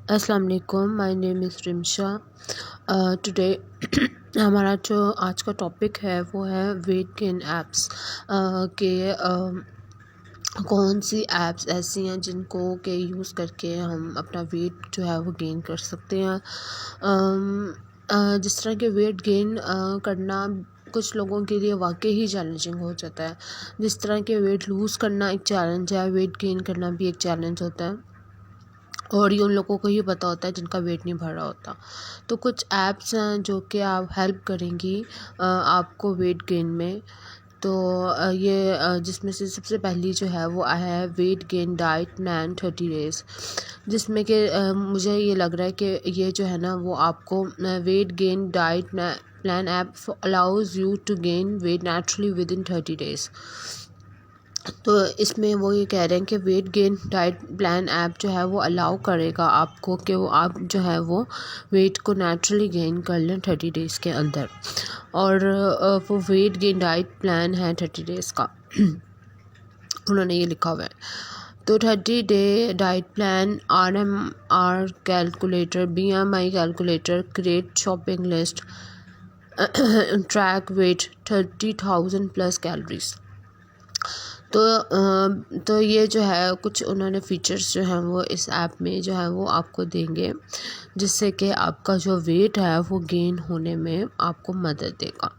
अस्सलाम वालेकुम, my name is Rimsha. Today हमारा जो आज का टॉपिक है वो है वेट गेन ऐप्स के कौन सी ऐप्स ऐसी हैं जिनको के यूज़ करके हम अपना वेट जो है वो गेन कर सकते हैं। जिस तरह के वेट गेन करना कुछ लोगों के लिए वाकई ही चैलेंजिंग हो जाता है। जिस तरह के वेट लूज़ करना एक चैलेंज है, वेट गेन करना भी एक चैलेंज होता है और ये उन लोगों को ही पता होता है जिनका वेट नहीं बढ़ रहा होता। तो कुछ ऐप्स हैं जो कि आप हेल्प करेंगी आपको वेट गेन में। तो जिसमें से सबसे पहली जो है वो है wait gain diet plan 30 days, जिसमें कि मुझे ये लग रहा है कि ये जो है ना वो आपको weight gain diet plan app allows you to gain weight naturally within 30 days. तो इसमें वो ये कह रहे हैं कि weight gain diet plan app जो है वो अलाउ करेगा आपको कि वो आप जो है वो वेट को नेचुरली गेन कर लें 30 डेज़ के अंदर। और वो वेट गेन डाइट प्लान है 30 डेज़ का उन्होंने ये लिखा हुआ है। तो 30 day diet plan RMR calculator, BMI calculator, create shopping list, track weight 30,000 plus calories. तो ये जो है कुछ उन्होंने फ़ीचर्स जो हैं वो इस ऐप में जो है वो आपको देंगे, जिससे कि आपका जो वेट है वो गेन होने में आपको मदद देगा।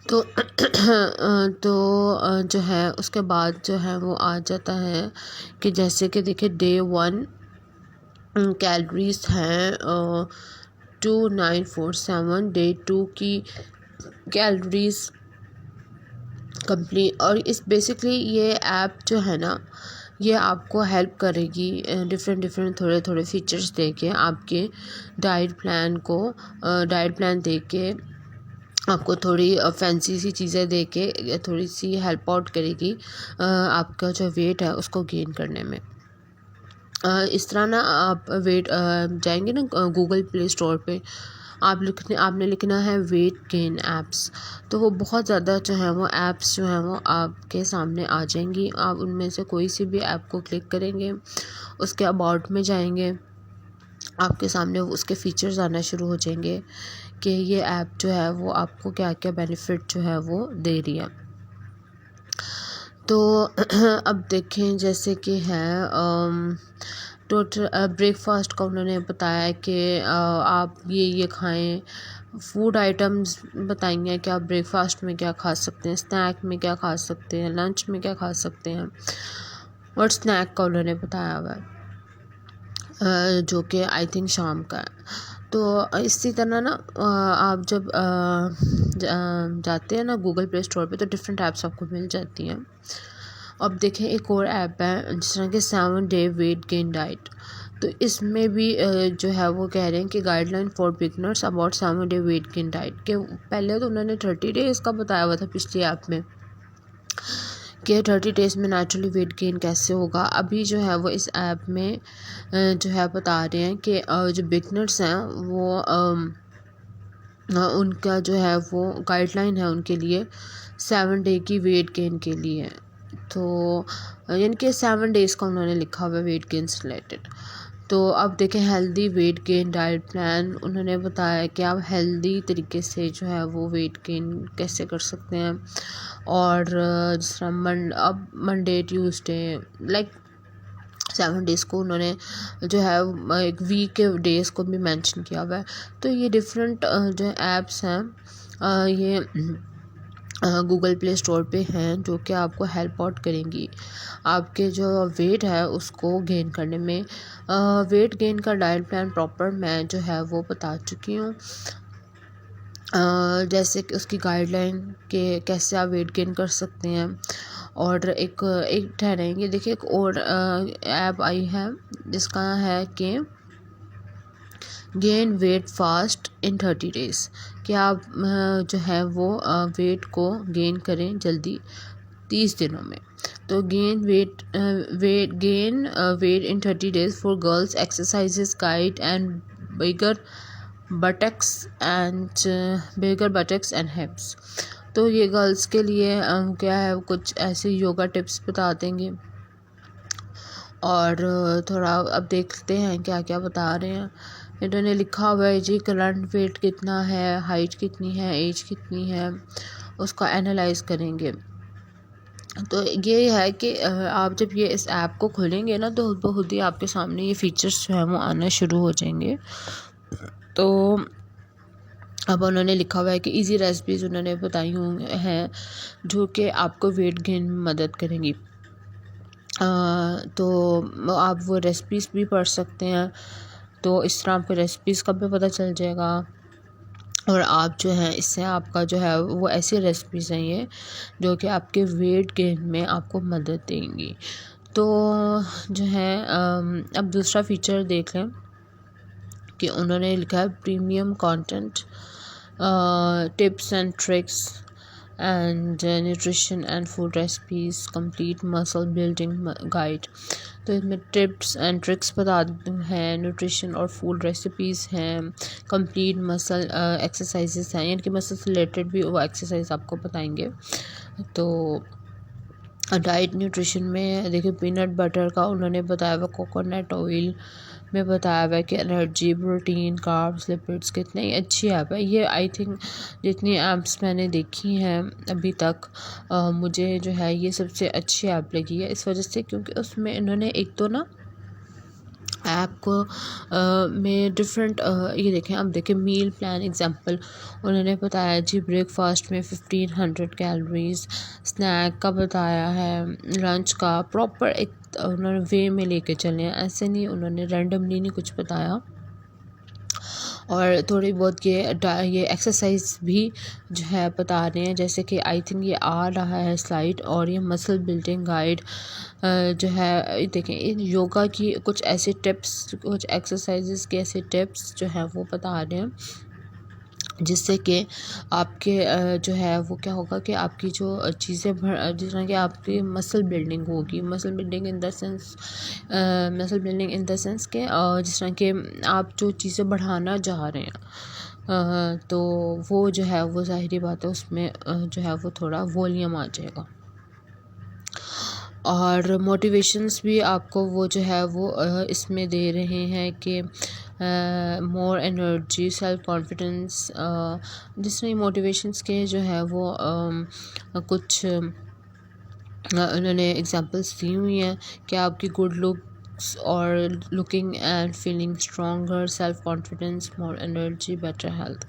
तो जो है उसके बाद जो है वो आ जाता है कि जैसे कि देखिए डे 1 कैलोरीज हैं 2947, डे 2 की कैलोरीज कंप्लीट। और इस बेसिकली ये ऐप जो है ना ये आपको हेल्प करेगी डिफरेंट थोड़े थोड़े फीचर्स दे के आपके डाइट प्लान दे के आपको थोड़ी फैंसी सी चीज़ें दे के थोड़ी सी हेल्प आउट करेगी आपका जो वेट है उसको गेन करने में। इस तरह ना आप जाएंगे ना गूगल प्ले स्टोर पे, आपने लिखना है वेट गेन ऐप्स, तो वो बहुत ज़्यादा जो है वो ऐप्स जो हैं वो आपके सामने आ जाएंगी। आप उनमें से कोई सी भी ऐप को क्लिक करेंगे, उसके अबाउट में जाएंगे, आपके सामने उसके फ़ीचर्स आना शुरू हो जाएंगे कि ये ऐप जो है वो आपको क्या क्या बेनिफिट जो है वो दे रही है। तो अब देखें जैसे कि है टोटल ब्रेकफास्ट का उन्होंने बताया कि आप ये खाएं। फूड आइटम्स बताएंगे कि आप ब्रेकफास्ट में क्या खा सकते हैं, स्नैक में क्या खा सकते हैं, लंच में क्या खा सकते हैं, और स्नैक का उन्होंने बताया हुआ है जो कि आई थिंक शाम का है। तो इसी तरह ना आप जब जाते हैं ना गूगल प्ले स्टोर पे तो डिफरेंट ऐप्स आपको मिल जाती हैं। अब देखें एक और ऐप है जिस तरह के 7 डे वेट गेन डाइट। तो इसमें भी जो है वो कह रहे हैं कि guideline for beginners about 7 day wait gain diet के पहले तो उन्होंने 30 डेज़ का बताया हुआ था पिछली ऐप में कि 30 डेज़ में नेचुरली वेट गेन कैसे होगा। अभी जो है वो इस ऐप में जो है बता रहे हैं कि जो बिगनर्स हैं वो उनका जो है वो गाइडलाइन है उनके लिए 7 डे की वेट गेन के लिए। तो यानी कि 7 डेज़ का उन्होंने लिखा हुआ है वेट गेन से रिलेटेड। तो अब देखें healthy weight gain diet plan, उन्होंने बताया कि आप हेल्दी तरीके से जो है वो वेट गेन कैसे कर सकते हैं। और जिस तरह अब मंडे ट्यूसडे लाइक 7 डेज़ को उन्होंने जो है एक वीक के डेज़ को भी मेंशन किया हुआ है। तो ये डिफरेंट जो ऐप्स हैं ये गूगल प्ले स्टोर पे हैं जो कि आपको हेल्प आउट करेंगी आपके जो वेट है उसको गेन करने में। वेट गेन का डाइट प्लान प्रॉपर मैं जो है वो बता चुकी हूँ, जैसे कि उसकी गाइडलाइन के कैसे आप वेट गेन कर सकते हैं। और एक ठहरेंगे देखिए एक और ऐप आई है जिसका है कि gain weight fast in 30 days, कि आप जो है वो वेट को गेन करें जल्दी 30 दिनों में। तो gain weight in 30 days for girls, exercises guide and bigger buttocks and हिप्स। तो ये गर्ल्स के लिए क्या है कुछ ऐसे योगा टिप्स बता देंगे। और थोड़ा अब देखते हैं क्या क्या बता रहे हैं। इन्होंने लिखा हुआ है जी करंट वेट कितना है, हाइट कितनी है, एज कितनी है, उसका एनालाइज करेंगे। तो ये है कि आप जब ये इस ऐप को खोलेंगे ना तो खुद ही आपके सामने ये फ़ीचर्स जो है वो आना शुरू हो जाएंगे। तो अब उन्होंने लिखा हुआ है कि इजी रेसिपीज़ उन्होंने बताई हुई हैं जो कि आपको वेट गेन में मदद करेंगी। तो आप वो रेसिपीज़ भी पढ़ सकते हैं, तो इस तरह आपको रेसिपीज़ का भी पता चल जाएगा। और आप जो है इससे आपका जो है वो ऐसी रेसिपीज़ हैं ये जो कि आपके वेट गेन में आपको मदद देंगी। तो जो है अब दूसरा फ़ीचर देख लें कि उन्होंने लिखा है premium content, tips and tricks and nutrition and food recipes, complete muscle building guide. तो इसमें टिप्स एंड ट्रिक्स बताते हैं, न्यूट्रिशन और फूड रेसिपीज़ हैं, कंप्लीट मसल एक्सरसाइजेस हैं, यानी कि मसल से रिलेटेड भी वो एक्सरसाइज आपको बताएंगे। तो डाइट न्यूट्रिशन में देखिए पीनट बटर का उन्होंने बताया हुआ, कोकोनट ऑयल में बताया हुआ है कि एनर्जी, प्रोटीन, कार्ब्स, लिपिड्स कितनी अच्छी ऐप है ये। आई थिंक जितनी ऐप्स मैंने देखी हैं अभी तक मुझे जो है ये सबसे अच्छी ऐप लगी है, इस वजह से क्योंकि उसमें इन्होंने एक तो ना ऐप को में डिफरेंट ये देखें, अब देखें मील प्लान एग्जांपल उन्होंने बताया जी ब्रेकफास्ट में 1500 कैलोरीज, स्नैक का बताया है, लंच का प्रॉपर एक उन्होंने वे में लेके चले हैं, ऐसे नहीं उन्होंने रैंडमली नहीं कुछ बताया। और थोड़ी बहुत ये एक्सरसाइज भी जो है बता रहे हैं, जैसे कि आई थिंक ये आ रहा है स्लाइड, और ये मसल बिल्डिंग गाइड जो है देखें इन योगा की कुछ ऐसे टिप्स, कुछ एक्सरसाइजेस के ऐसे टिप्स जो है वो बता रहे हैं जिससे कि आपके जो है वो क्या होगा कि आपकी जो चीज़ें जिस तरह की आपकी मसल बिल्डिंग होगी, muscle building in the sense के जिस तरह के आप जो चीज़ें बढ़ाना चाह रहे हैं तो वो जो है वो ज़ाहिरी बात है उसमें जो है वो थोड़ा वॉल्यूम आ जाएगा। और मोटिवेशंस भी आपको वो जो है वो इसमें दे रहे हैं कि मोर एनर्जी, सेल्फ कॉन्फिडेंस, जिस तरह मोटिवेशंस के जो है वो कुछ उन्होंने एग्जांपल्स दी हुई हैं कि आपकी गुड लुक्स और looking and feeling stronger, self confidence, more energy, better health.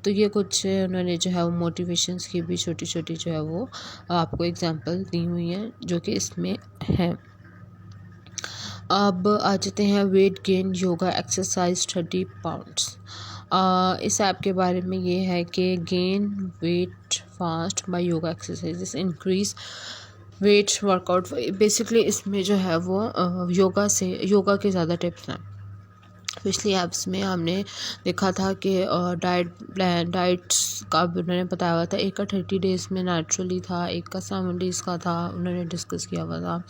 तो ये कुछ उन्होंने जो है वो मोटिवेशंस की भी छोटी छोटी जो है वो आपको एग्जांपल दी हुई हैं जो कि इसमें है। अब आ जाते हैं weight gain yoga exercise 30 pounds. इस ऐप के बारे में ये है कि gain weight fast by yoga exercises, increase weight workout. Basically इसमें जो है वो योगा के ज़्यादा टिप्स हैं। पिछली ऐप्स में हमने देखा था कि डाइट्स का उन्होंने बताया हुआ था, एक का 30 डेज़ में नेचुरली था, एक का 7 डेज़ का था, उन्होंने डिस्कस किया हुआ था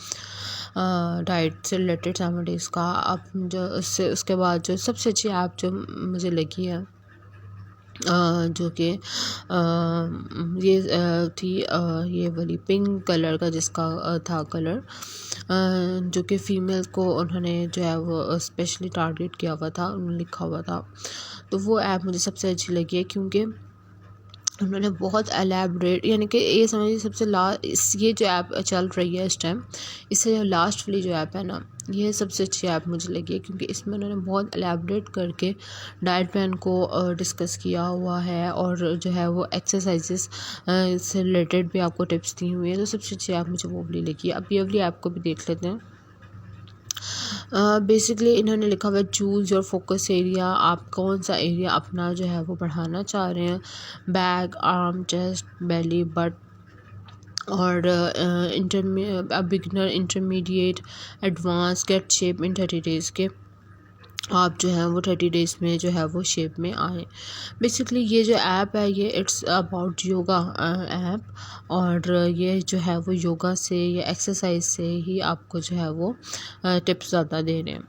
डाइट से रिलेटेड 7 डेज़ का। अब जो उसके बाद जो सबसे अच्छी ऐप जो मुझे लगी है जो कि ये थी ये वाली पिंक कलर का जिसका था कलर जो कि फ़ीमेल को उन्होंने जो है वो स्पेशली टारगेट किया हुआ था, उन्होंने लिखा हुआ था। तो वो ऐप मुझे सबसे अच्छी लगी है क्योंकि उन्होंने बहुत एलैबोरेट, यानी कि ये समझिए सबसे ये जो ऐप चल रही है इस टाइम, इससे जो लास्ट वाली जो ऐप है ना ये सबसे अच्छी ऐप मुझे लगी है क्योंकि इसमें उन्होंने बहुत एलैबोरेट करके डाइट प्लान को डिस्कस किया हुआ है और जो है वो एक्सरसाइजेस से रिलेटेड भी आपको टिप्स दी हुई है। तो सबसे अच्छी ऐप मुझे वो वाली लगी है। अब ये वाली ऐप को भी देख लेते हैं। बेसिकली इन्होंने लिखा हुआ है चूज़ योर फोकस एरिया, आप कौन सा एरिया अपना जो है वो बढ़ाना चाह रहे हैं, back, arm, chest, belly, butt और beginner, intermediate, advance, get shape in 30 days के आप जो है वो 30 डेज़ में जो है वो शेप में आए। बेसिकली ये जो ऐप है ये इट्स अबाउट योगा ऐप, और ये जो है वो योगा से या एक्सरसाइज से ही आपको जो है वो टिप्स ज़्यादा दे रहे हैं।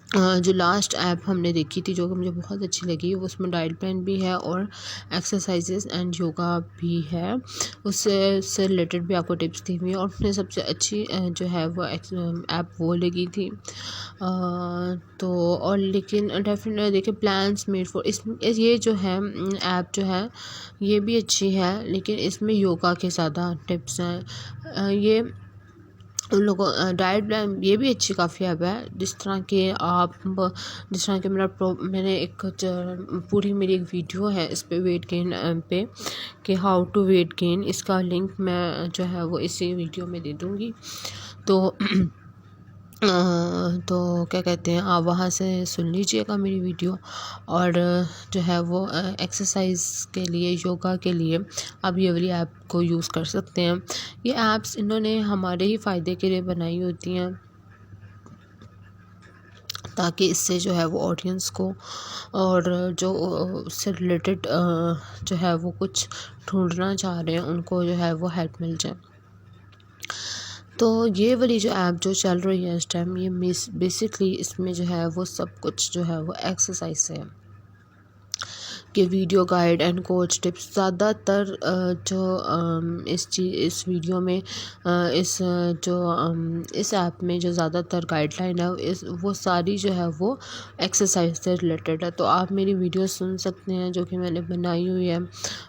जो लास्ट ऐप हमने देखी थी जो कि मुझे बहुत अच्छी लगी, उसमें डाइट प्लान भी है और एक्सरसाइजेस एंड योगा भी है, उससे रिलेटेड भी आपको टिप्स दी हुई है। और मुझे सबसे अच्छी जो है वो ऐप वो लगी थी। तो और लेकिन डेफिनेटली देखिए प्लान्स मेड फॉर ये जो है ऐप जो है ये भी अच्छी है, लेकिन इसमें योगा के ज़्यादा टिप्स हैं। ये उन लोगों डाइट प्लान ये भी अच्छी काफ़ी ऐप है, जिस तरह के मैंने एक पूरी मेरी एक वीडियो है इस पे वेट गेन पे कि हाउ टू वेट गेन, इसका लिंक मैं जो है वो इसी वीडियो में दे दूँगी। तो तो क्या कहते हैं, आप वहाँ से सुन लीजिएगा मेरी वीडियो। और जो है वो एक्सरसाइज के लिए, योगा के लिए आप ये वाली ऐप को यूज़ कर सकते हैं। ये ऐप्स इन्होंने हमारे ही फ़ायदे के लिए बनाई होती हैं, ताकि इससे जो है वो ऑडियंस को और जो उससे रिलेटेड जो है वो कुछ ढूंढना चाह रहे हैं उनको जो है वो हेल्प मिल जाए। तो ये वाली जो ऐप जो चल रही है इस टाइम, ये बेसिकली इसमें जो है वो सब कुछ जो है वो एक्सरसाइज है कि video guide and coach tips ज़्यादातर जो इस वीडियो में इस ऐप में जो ज़्यादातर गाइडलाइन है वो सारी जो है वो एक्सरसाइज से रिलेटेड है। तो आप मेरी वीडियो सुन सकते हैं जो कि मैंने बनाई हुई है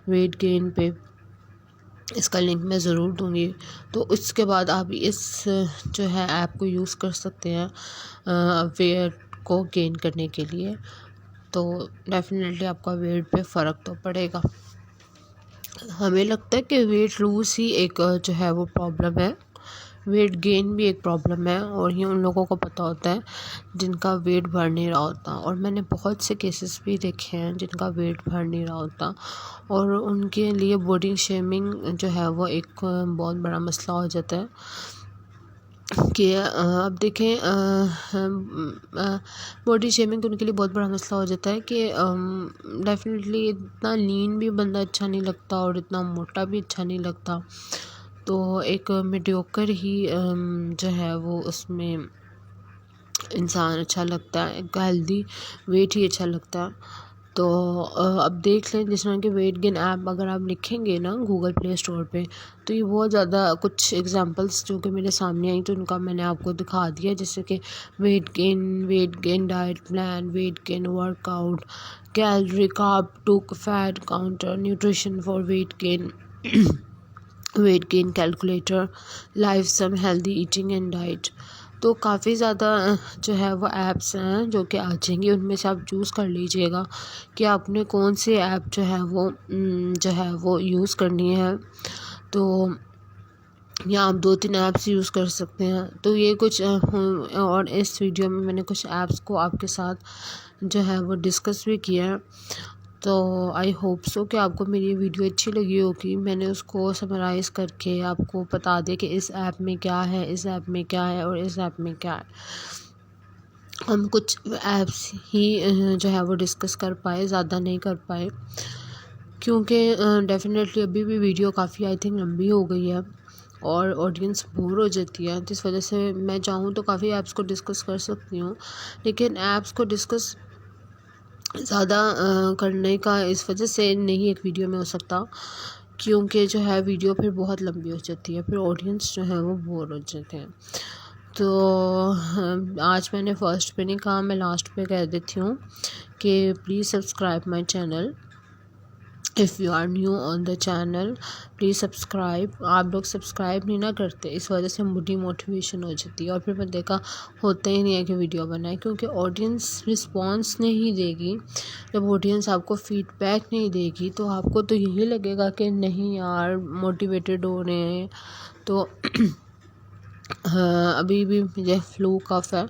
वेट गेन पे, इसका लिंक मैं ज़रूर दूंगी। तो उसके बाद आप इस जो है ऐप को यूज़ कर सकते हैं वेट को गेन करने के लिए। तो डेफिनेटली आपका वेट पे फ़र्क तो पड़ेगा। हमें लगता है कि वेट लूज़ ही एक जो है वो प्रॉब्लम है, वेट गेन भी एक प्रॉब्लम है, और ये उन लोगों को पता होता है जिनका वेट बढ़ नहीं रहा होता। और मैंने बहुत से केसेस भी देखे हैं जिनका वेट बढ़ नहीं रहा होता, और उनके लिए बॉडी शेमिंग जो है वो एक बहुत बड़ा मसला हो जाता है। कि अब देखें बॉडी शेमिंग उनके लिए बहुत बड़ा मसला हो जाता है कि डेफिनेटली इतना लीन भी बंदा अच्छा नहीं लगता और इतना मोटा भी अच्छा नहीं लगता। तो एक मीडियोकर ही जो है वो उसमें इंसान अच्छा लगता है, एक हेल्दी वेट ही अच्छा लगता है। तो अब देख लें जिस तरह के वेट गेन ऐप अगर आप लिखेंगे ना गूगल प्ले स्टोर पे, तो ये बहुत ज़्यादा कुछ एग्जांपल्स जो कि मेरे सामने आई तो उनका मैंने आपको दिखा दिया, जैसे कि weight gain diet plan, weight gain workout, calorie carb to fat counter, nutrition for weight gain, weight gain calculator, Lifesum healthy eating and diet. तो काफ़ी ज़्यादा जो है वो ऐप्स हैं जो कि आ जाएंगी, उनमें से आप चूज़ कर लीजिएगा कि आपने कौन से ऐप जो है वो यूज़ करनी है। तो या आप 2-3 ऐप्स यूज़ कर सकते हैं। तो ये कुछ और इस वीडियो में मैंने कुछ ऐप्स को आपके साथ जो है वो डिस्कस भी किया है। तो आई होप सो कि आपको मेरी ये वीडियो अच्छी लगी होगी। मैंने उसको समराइज़ करके आपको बता दिया कि इस ऐप में क्या है, इस ऐप में क्या है और इस ऐप में क्या है। हम कुछ ऐप्स ही जो है वो डिस्कस कर पाए, ज़्यादा नहीं कर पाए, क्योंकि डेफिनेटली अभी भी वीडियो काफ़ी आई थिंक लंबी हो गई है और ऑडियंस बोर हो जाती है। तो इस वजह से मैं चाहूँ तो काफ़ी ऐप्स को डिस्कस कर सकती हूँ, लेकिन ऐप्स को डिस्कस ज़्यादा करने का इस वजह से नहीं एक वीडियो में हो सकता, क्योंकि जो है वीडियो फिर बहुत लंबी हो जाती है, फिर ऑडियंस जो है वो बोर हो जाते हैं। तो आज मैंने फर्स्ट पे नहीं कहा, मैं लास्ट पे कह देती हूँ कि please subscribe my channel. If you are new on the channel please subscribe. आप लोग सब्सक्राइब नहीं ना करते, इस वजह से मुझे मोटिवेशन हो जाती है और फिर बंदे का होता ही नहीं है कि वीडियो बनाए, क्योंकि ऑडियंस रिस्पॉन्स नहीं देगी। जब ऑडियंस आपको फीडबैक नहीं देगी तो आपको तो यही लगेगा कि नहीं यार मोटिवेटेड हो रहे हैं। तो हाँ, अभी भी मुझे फ्लू कफ है,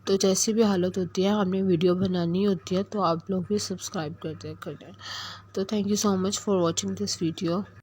तो जैसी भी हालत होती है हमने वीडियो बनानी होती है, तो आप लोग भी सब्सक्राइब कर दें। तो thank you so much for watching this video.